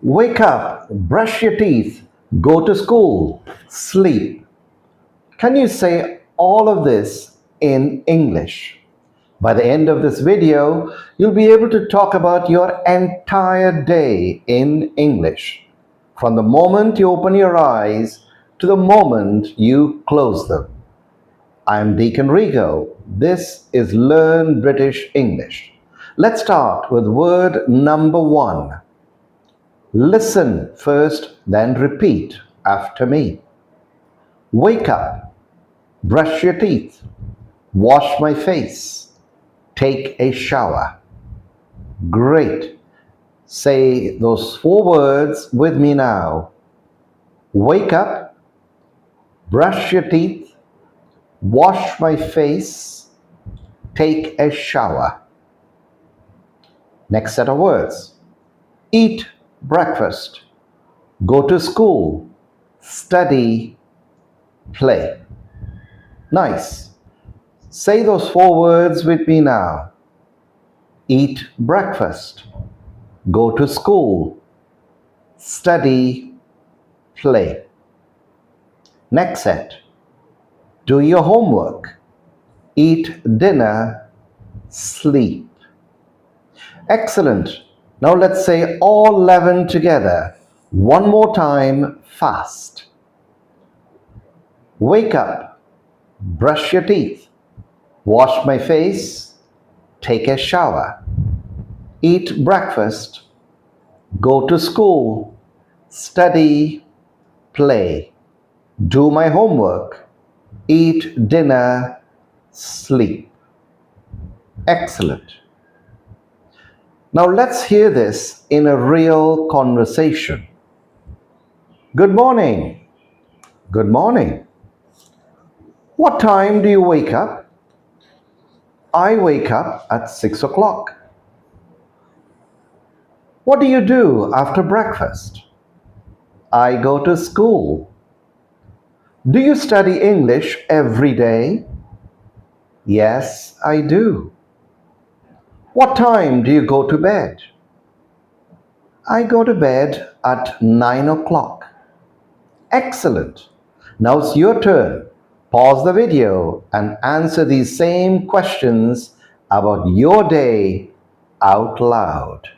Wake up, brush your teeth, go to school, sleep. Can you say all of this in English? By the end of this video, you'll be able to talk about your entire day in English, from the moment you open your eyes to the moment you close them. I'm Deacon Rigo. This is Learn British English. Let's start with word number 1. Listen first, then repeat after me. Wake up, brush your teeth, wash my face, take a shower. Great. Say those 4 words with me now. Wake up, brush your teeth, wash my face, take a shower. Next set of words. Eat breakfast, go to school, study, play. Nice. Say those 4 words with me now. Eat breakfast, go to school, study, play. Next set. Do your homework, eat dinner, sleep. Excellent. Now let's say all 11 together. One more time, fast. Wake up, brush your teeth, wash my face, take a shower, eat breakfast, go to school, study, play, do my homework, eat dinner, sleep. Excellent. Now let's hear this in a real conversation. Good morning. Good morning. What time do you wake up? I wake up at 6 o'clock. What do you do after breakfast? I go to school. Do you study English every day? Yes, I do. What time do you go to bed? I go to bed at 9 o'clock. Excellent. Now it's your turn. Pause the video and answer these same questions about your day out loud.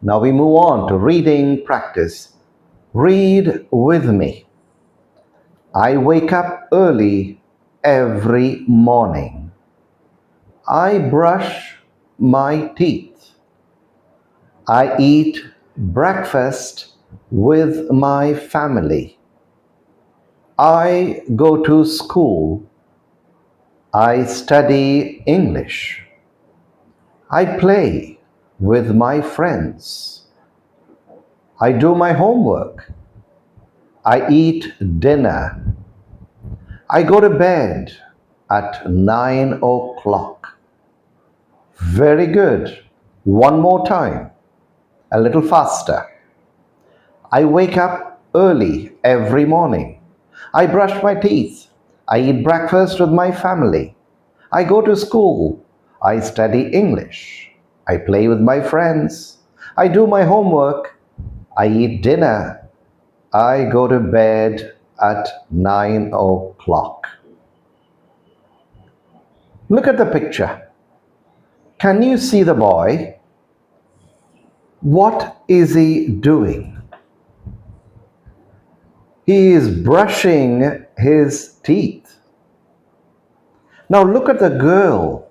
Now we move on to reading practice. Read with me. I wake up early every morning. I brush my teeth. I eat breakfast with my family. I go to school. I study English. I play with my friends. I do my homework. I eat dinner. I go to bed at 9 o'clock. Very good. One more time. A little faster. I wake up early every morning. I brush my teeth. I eat breakfast with my family. I go to school. I study English. I play with my friends. I do my homework. I eat dinner. I go to bed at 9 o'clock. Look at the picture. Can you see the boy? What is he doing? He is brushing his teeth. Now look at the girl.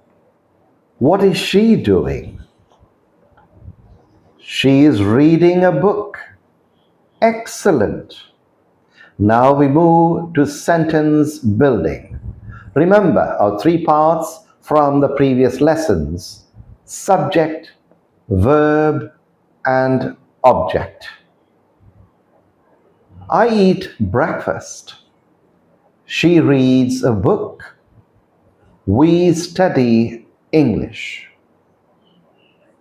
What is she doing? She is reading a book. Excellent. Now we move to sentence building. Remember our 3 parts from the previous lessons: subject, verb, and object. I eat breakfast. She reads a book. We study English.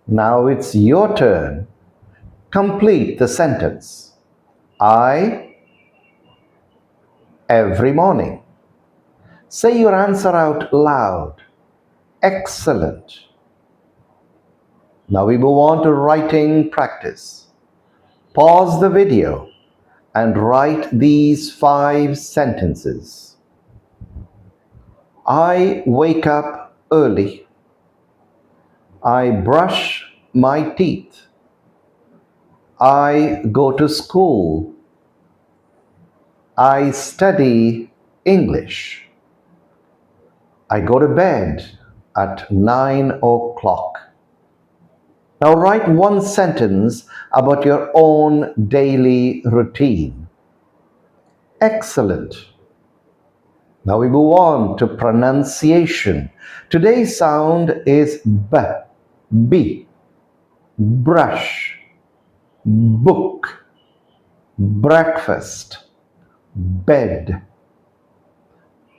Now it's your turn. Complete the sentence. I every morning. Say your answer out loud. Excellent. Now we move on to writing practice. Pause the video and write these 5 sentences. I wake up early. I brush my teeth. I go to school. I study English. I go to bed at 9 o'clock. Now write one sentence about your own daily routine. Excellent. Now we move on to pronunciation. Today's sound is B. Brush, book, breakfast, bed.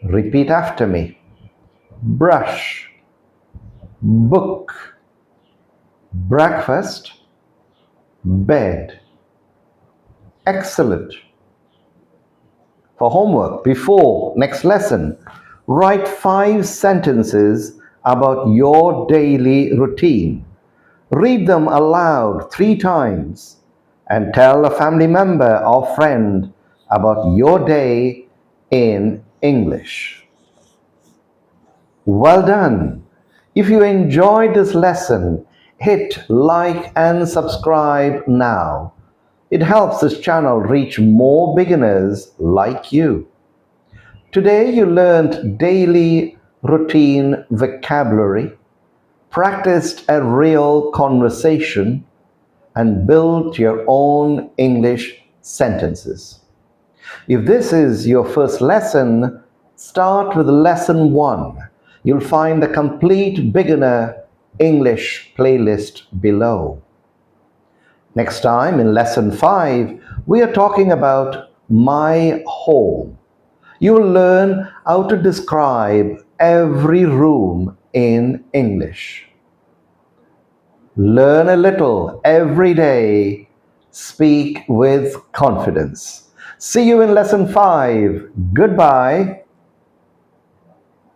Repeat after me. Brush, book, breakfast, bed. Excellent. For homework, before next lesson, write 5 sentences about your daily routine. Read them aloud 3 times and tell a family member or friend about your day in English. Well done! If you enjoyed this lesson, hit like and subscribe now. It helps this channel reach more beginners like you. Today you learned daily routine vocabulary, practiced a real conversation, and built your own English sentences. If this is your first lesson, start with lesson 1. You'll find the complete beginner English playlist below. Next time in lesson 5, we are talking about my home. You will learn how to describe every room in English. Learn a little every day. Speak with confidence. See you in lesson 5. Goodbye.